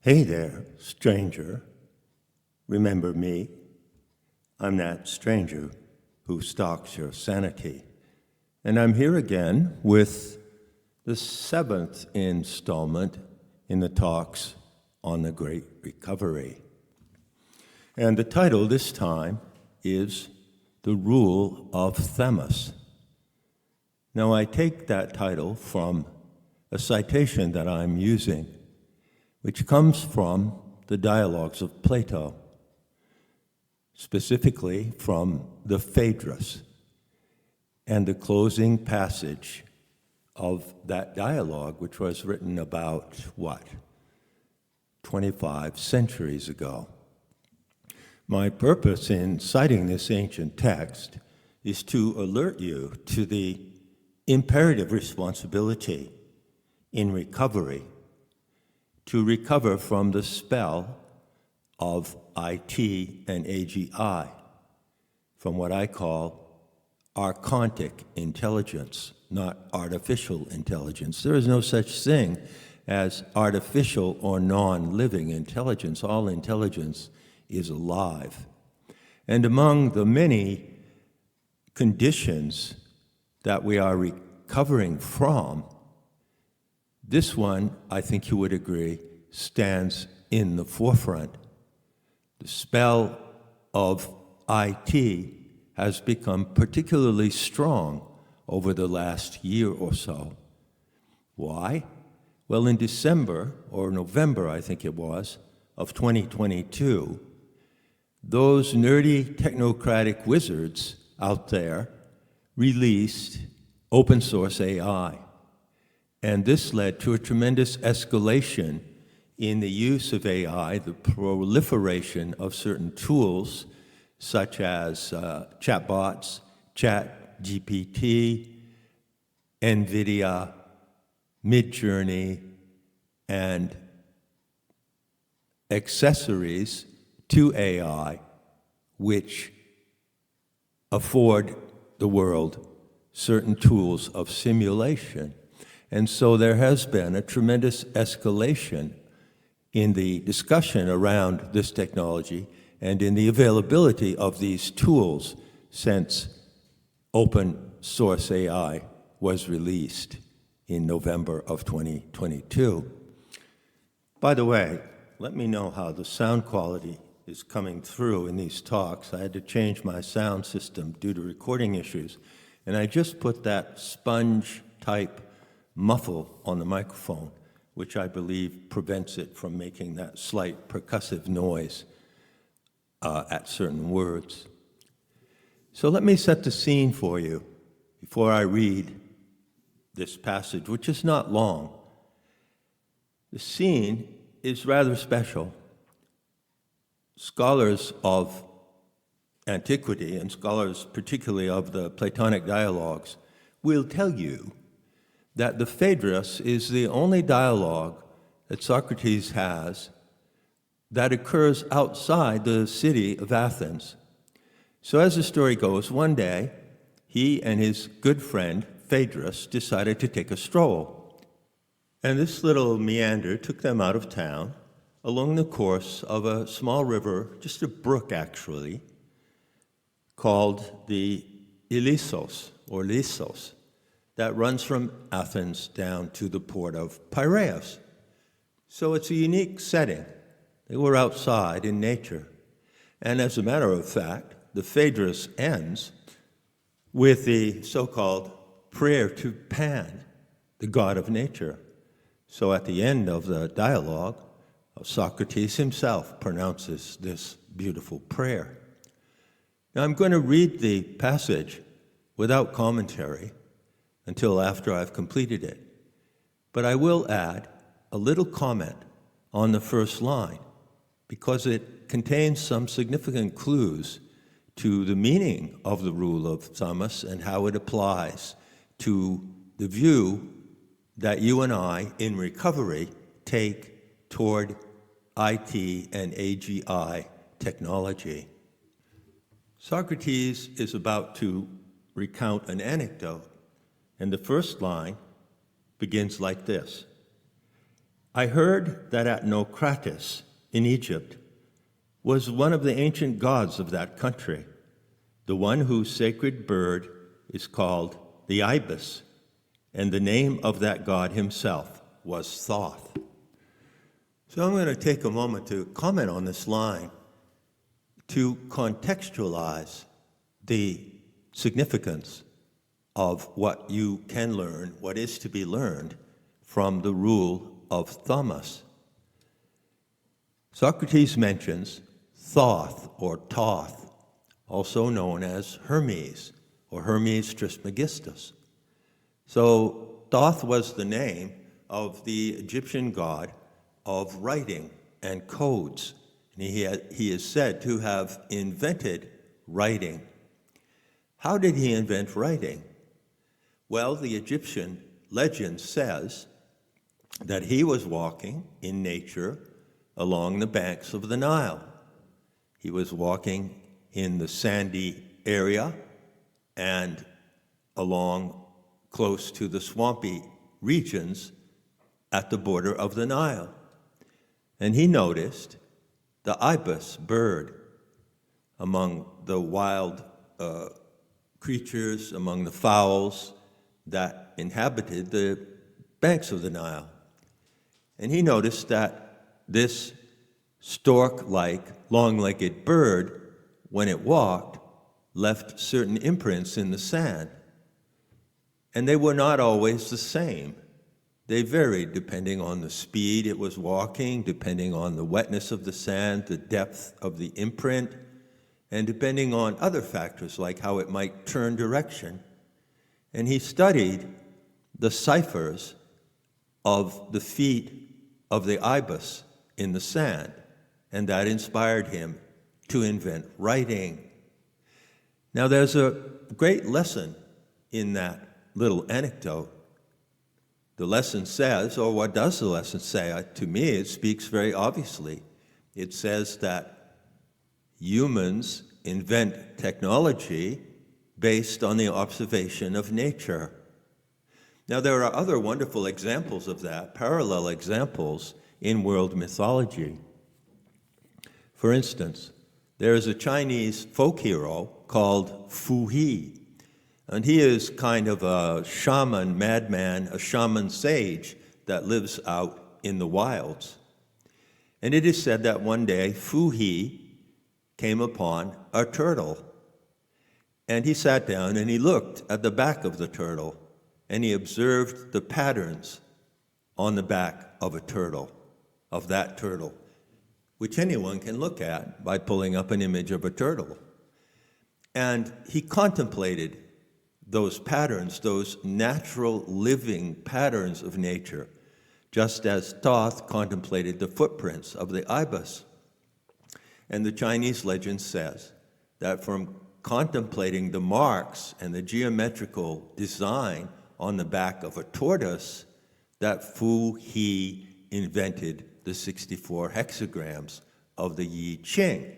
Hey there, stranger. Remember me? I'm that stranger who stalks your sanity. And I'm here again with the 7th installment in the talks on the Great Recovery. And the title this time is The Rule of Thamus. Now, I take that title from a citation that I'm using, which comes from the dialogues of Plato, specifically from the Phaedrus, and the closing passage of that dialogue, which was written about, 25 centuries ago. My purpose in citing this ancient text is to alert you to the imperative responsibility in recovery, to recover from the spell of IT and AGI, from what I call archontic intelligence, not artificial intelligence. There is no such thing as artificial or non-living intelligence. All intelligence is alive. And among the many conditions that we are recovering from, this one, I think you would agree, stands in the forefront. The spell of IT has become particularly strong over the last year or so. Why? Well, in December, or November, I think it was, of 2022, those nerdy technocratic wizards out there released open source AI. And this led to a tremendous escalation in the use of AI, the proliferation of certain tools such as chatbots, ChatGPT, NVIDIA, Midjourney, and accessories to AI which afford the world certain tools of simulation. And so there has been a tremendous escalation in the discussion around this technology and in the availability of these tools since open source AI was released in November of 2022. By the way, let me know how the sound quality is coming through in these talks. I had to change my sound system due to recording issues, and I just put that sponge type muffle on the microphone, which I believe prevents it from making that slight percussive noise at certain words. So let me set the scene for you before I read this passage, which is not long. The scene is rather special. Scholars of antiquity, and scholars particularly of the Platonic dialogues, will tell you that the Phaedrus is the only dialogue that Socrates has that occurs outside the city of Athens. So as the story goes, one day, he and his good friend, Phaedrus, decided to take a stroll. And this little meander took them out of town along the course of a small river, just a brook actually, called the Ilissos, or Lissos, that runs from Athens down to the port of Piraeus. So it's a unique setting. They were outside in nature. And as a matter of fact, the Phaedrus ends with the so-called prayer to Pan, the god of nature. So at the end of the dialogue, Socrates himself pronounces this beautiful prayer. Now I'm going to read the passage without commentary until after I've completed it. But I will add a little comment on the first line because it contains some significant clues to the meaning of the rule of Thamus and how it applies to the view that you and I, in recovery, take toward IT and AGI technology. Socrates is about to recount an anecdote, and the first line begins like this: I heard that Socrates in Egypt was one of the ancient gods of that country, the one whose sacred bird is called the ibis, and the name of that god himself was Thoth. So I'm going to take a moment to comment on this line to contextualize the significance of what you can learn, what is to be learned from the rule of Thamus. Socrates mentions Thoth or Thoth, also known as Hermes or Hermes Trismegistus. So Thoth was the name of the Egyptian god of writing and codes. And he is said to have invented writing. How did he invent writing? Well, the Egyptian legend says that he was walking in nature along the banks of the Nile. He was walking in the sandy area and along close to the swampy regions at the border of the Nile. And he noticed the ibis bird among the wild creatures, among the fowls that inhabited the banks of the Nile. And he noticed that this stork-like, long-legged bird, when it walked, left certain imprints in the sand. And they were not always the same. They varied depending on the speed it was walking, depending on the wetness of the sand, the depth of the imprint, and depending on other factors like how it might turn direction. And he studied the ciphers of the feet of the ibis in the sand, and that inspired him to invent writing. Now, there's a great lesson in that little anecdote. The lesson says, or what does the lesson say? To me, it speaks very obviously. It says that humans invent technology based on the observation of nature. Now, there are other wonderful examples of that, parallel examples in world mythology. For instance, there is a Chinese folk hero called Fu He, and he is kind of a shaman, madman, a shaman sage that lives out in the wilds. And it is said that one day Fu He came upon a turtle, and he sat down and he looked at the back of the turtle, and he observed the patterns on the back of a turtle, of that turtle, which anyone can look at by pulling up an image of a turtle. And he contemplated those patterns, those natural living patterns of nature, just as Thoth contemplated the footprints of the ibis. And the Chinese legend says that from contemplating the marks and the geometrical design on the back of a tortoise, that Fu He invented the 64 hexagrams of the I Ching.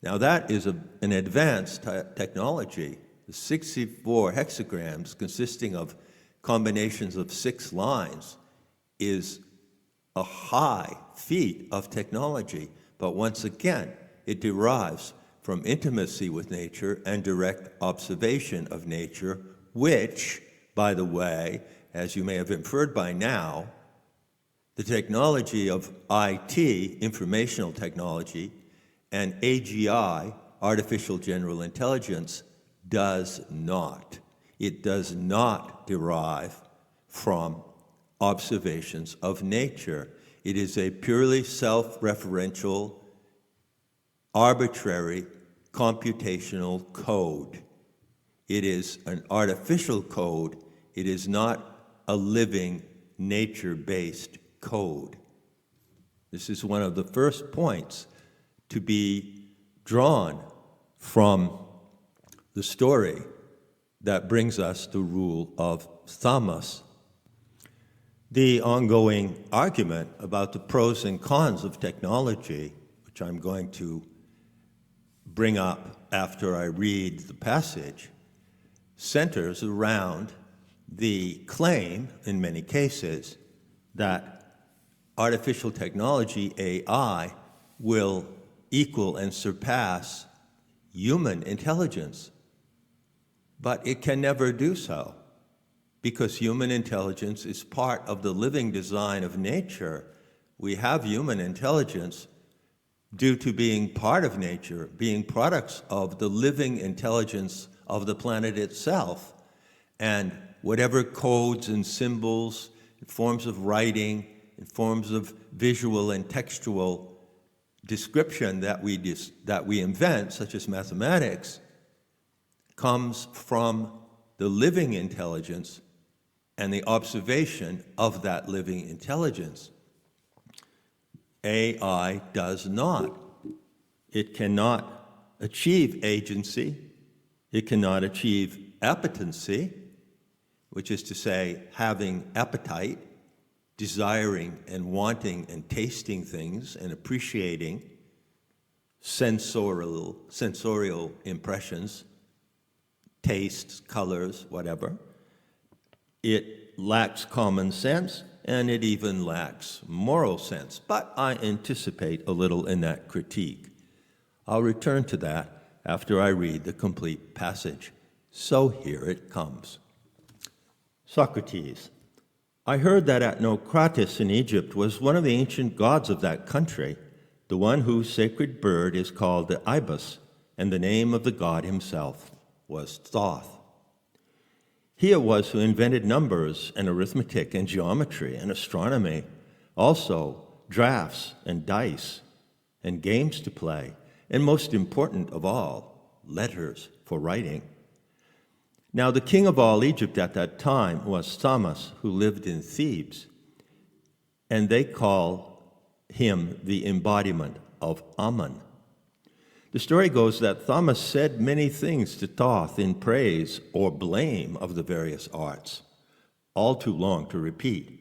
Now that is an advanced technology. The 64 hexagrams, consisting of combinations of 6 lines, is a high feat of technology. But once again, it derives from intimacy with nature and direct observation of nature, which, by the way, as you may have inferred by now, the technology of IT, informational technology, and AGI, artificial general intelligence, does not. It does not derive from observations of nature. It is a purely self-referential, arbitrary, computational code. It is an artificial code. It is not a living, nature-based code. This is one of the first points to be drawn from the story that brings us the rule of Thamus. The ongoing argument about the pros and cons of technology, which I'm going to bring up after I read the passage, centers around the claim, in many cases, that artificial technology, AI, will equal and surpass human intelligence. But it can never do so, because human intelligence is part of the living design of nature. We have human intelligence due to being part of nature, being products of the living intelligence of the planet itself. And whatever codes and symbols, forms of writing, in forms of visual and textual description that we invent, such as mathematics, comes from the living intelligence and the observation of that living intelligence. AI does not. It cannot achieve agency. It cannot achieve appetency, which is to say, having appetite, desiring and wanting and tasting things and appreciating sensorial impressions, tastes, colors, whatever. It lacks common sense, and it even lacks moral sense. But I anticipate a little in that critique. I'll return to that after I read the complete passage. So here it comes. Socrates: I heard that Socrates in Egypt was one of the ancient gods of that country, the one whose sacred bird is called the ibis, and the name of the god himself was Thoth. He it was who invented numbers and arithmetic and geometry and astronomy, also drafts and dice and games to play, and most important of all, letters for writing. Now the king of all Egypt at that time was Thamus, who lived in Thebes, and they call him the embodiment of Amun. The story goes that Thamus said many things to Thoth in praise or blame of the various arts, all too long to repeat.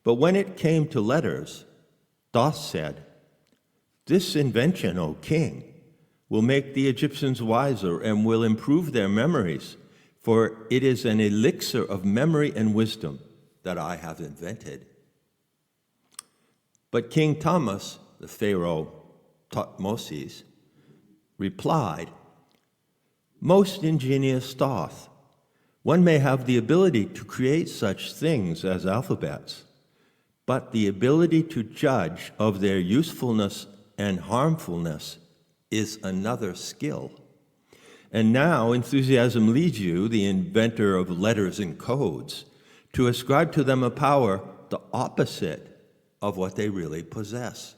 But when it came to letters, Thoth said, "This invention, O king, will make the Egyptians wiser and will improve their memories, for it is an elixir of memory and wisdom that I have invented." But King Thamus, the Pharaoh Thutmoses, replied, "Most ingenious Thoth, one may have the ability to create such things as alphabets, but the ability to judge of their usefulness and harmfulness is another skill. And now enthusiasm leads you, the inventor of letters and codes, to ascribe to them a power the opposite of what they really possess.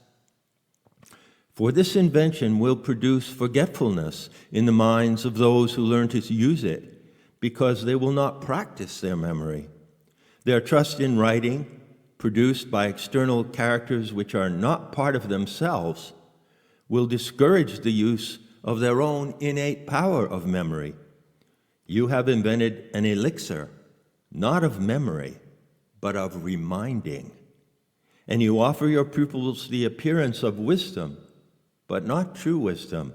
For this invention will produce forgetfulness in the minds of those who learn to use it, because they will not practice their memory. Their trust in writing, produced by external characters which are not part of themselves, will discourage the use of their own innate power of memory. You have invented an elixir, not of memory, but of reminding. And you offer your pupils the appearance of wisdom, but not true wisdom.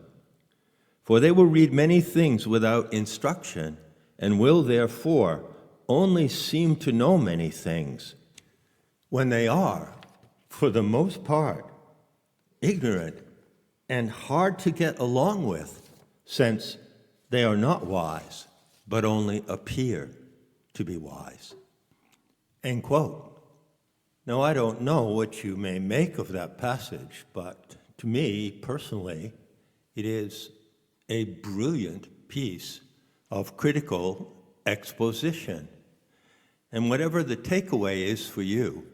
For they will read many things without instruction, and will therefore only seem to know many things, when they are, for the most part, ignorant and hard to get along with, since they are not wise, but only appear to be wise." End quote. Now, I don't know what you may make of that passage, but to me, personally, it is a brilliant piece of critical exposition. And whatever the takeaway is for you,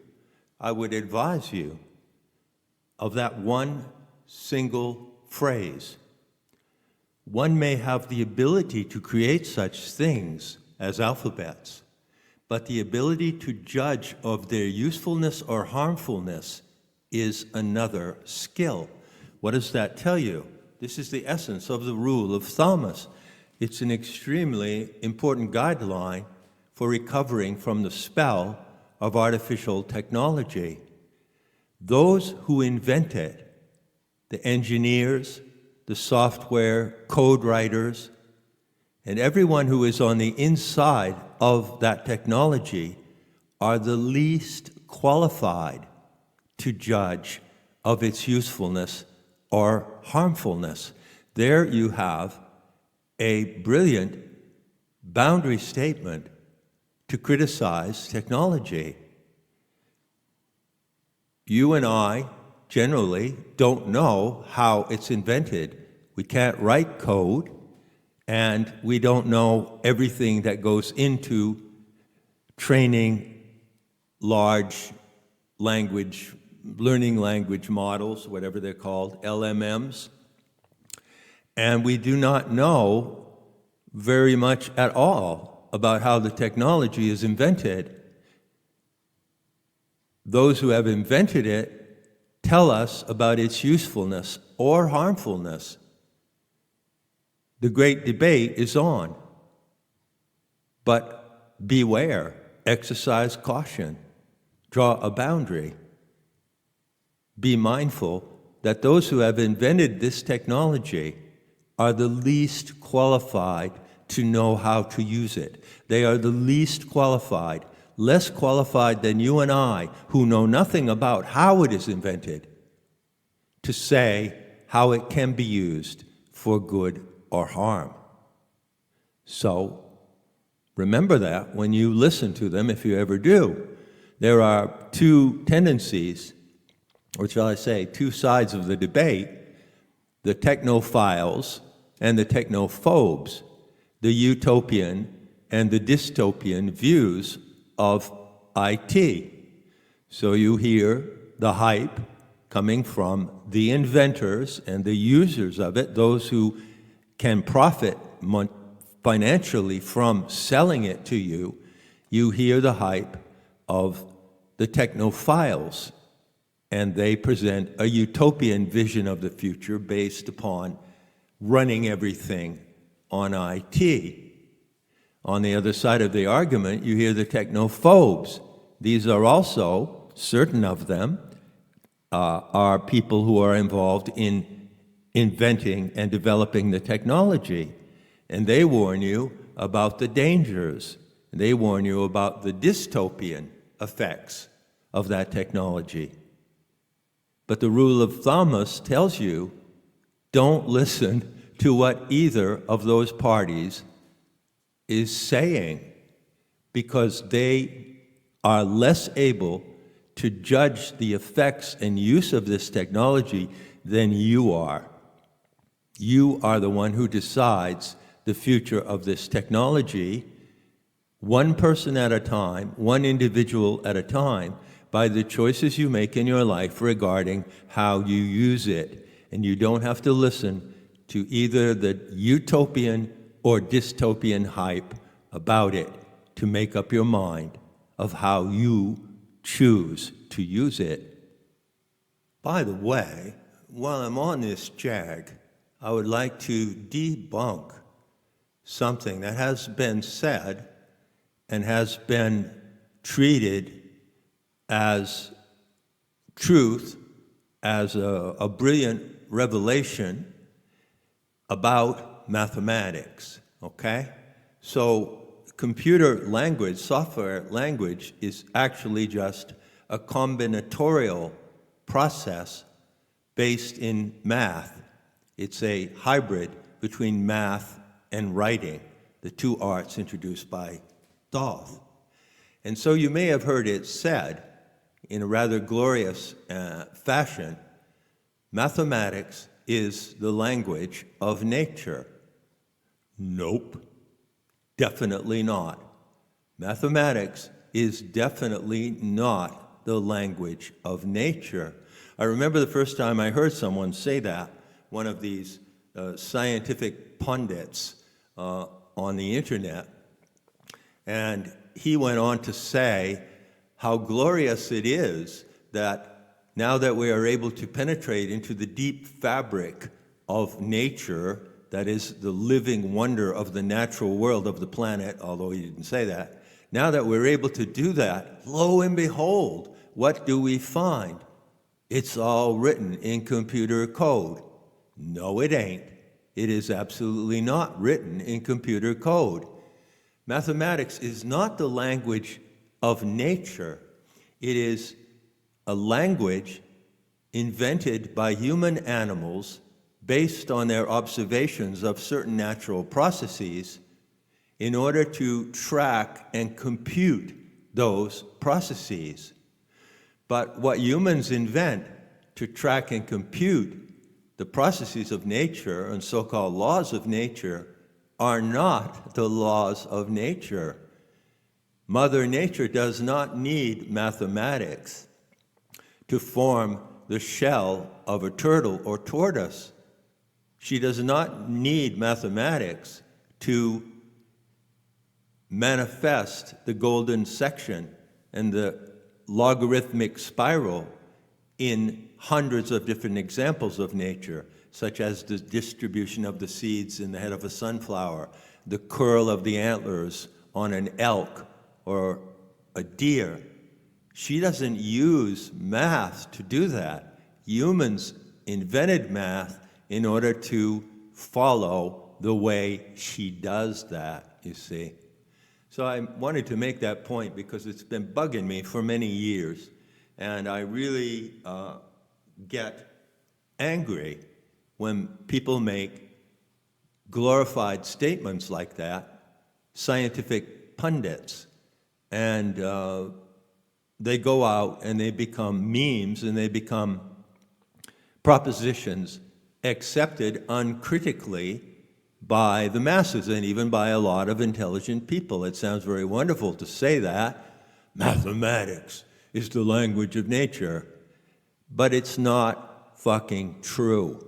I would advise you of that one single phrase. One may have the ability to create such things as alphabets, but the ability to judge of their usefulness or harmfulness is another skill. What does that tell you? This is the essence of the rule of Thamus. It's an extremely important guideline for recovering from the spell of artificial technology. Those who invent it, the engineers, the software code writers, and everyone who is on the inside of that technology are the least qualified to judge of its usefulness or harmfulness. There you have a brilliant boundary statement to criticize technology. You and I generally don't know how it's invented. We can't write code, and we don't know everything that goes into training large learning language models, whatever they're called, LMMs. And we do not know very much at all about how the technology is invented. Those who have invented it tell us about its usefulness or harmfulness. The great debate is on. But beware, exercise caution, draw a boundary. Be mindful that those who have invented this technology are the least qualified to know how to use it. They are the least qualified, less qualified than you and I, who know nothing about how it is invented, to say how it can be used for good or harm. So, remember that when you listen to them, if you ever do. There are two tendencies, or shall I say, two sides of the debate: the technophiles and the technophobes, the utopian and the dystopian views of IT. So you hear the hype coming from the inventors and the users of it, those who can profit financially from selling it to you. You hear the hype of the technophiles, and they present a utopian vision of the future based upon running everything on IT. On the other side of the argument, you hear the technophobes. These are also, certain of them, are people who are involved in inventing and developing the technology. And they warn you about the dangers. They warn you about the dystopian effects of that technology. But the rule of Thamus tells you, don't listen to what either of those parties is saying, because they are less able to judge the effects and use of this technology than you are. You are the one who decides the future of this technology, one person at a time, one individual at a time, by the choices you make in your life regarding how you use it. And you don't have to listen to either the utopian or dystopian hype about it to make up your mind of how you choose to use it. By the way, while I'm on this jag, I would like to debunk something that has been said and has been treated as truth, as a brilliant revelation about mathematics, okay? So computer language, software language, is actually just a combinatorial process based in math. It's a hybrid between math and writing, the two arts introduced by Thoth. And so you may have heard it said in a rather glorious fashion, mathematics is the language of nature. Nope, definitely not. Mathematics is definitely not the language of nature. I remember the first time I heard someone say that, one of these scientific pundits on the internet, and he went on to say how glorious it is that now that we are able to penetrate into the deep fabric of nature, that is the living wonder of the natural world of the planet, although he didn't say that, now that we're able to do that, lo and behold, what do we find? It's all written in computer code. No, it ain't. It is absolutely not written in computer code. Mathematics is not the language of nature. It is a language invented by human animals based on their observations of certain natural processes in order to track and compute those processes. But what humans invent to track and compute the processes of nature and so-called laws of nature are not the laws of nature. Mother Nature does not need mathematics to form the shell of a turtle or tortoise. She does not need mathematics to manifest the golden section and the logarithmic spiral in hundreds of different examples of nature, such as the distribution of the seeds in the head of a sunflower, the curl of the antlers on an elk or a deer. She doesn't use math to do that. Humans invented math in order to follow the way she does that, you see. So I wanted to make that point because it's been bugging me for many years, and I really get angry when people make glorified statements like that, scientific pundits, and they go out and they become memes and they become propositions accepted uncritically by the masses and even by a lot of intelligent people. It sounds very wonderful to say that. Mathematics is the language of nature. But it's not fucking true.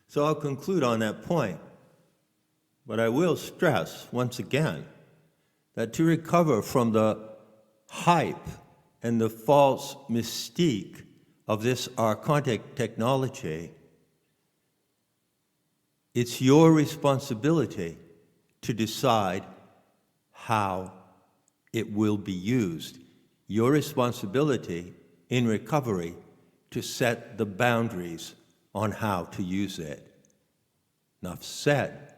So I'll conclude on that point. But I will stress, once again, that to recover from the hype and the false mystique of this archontic technology, it's your responsibility to decide how it will be used. Your responsibility in recovery to set the boundaries on how to use it. Enough said,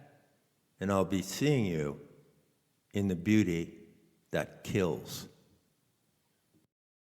and I'll be seeing you in the beauty that kills.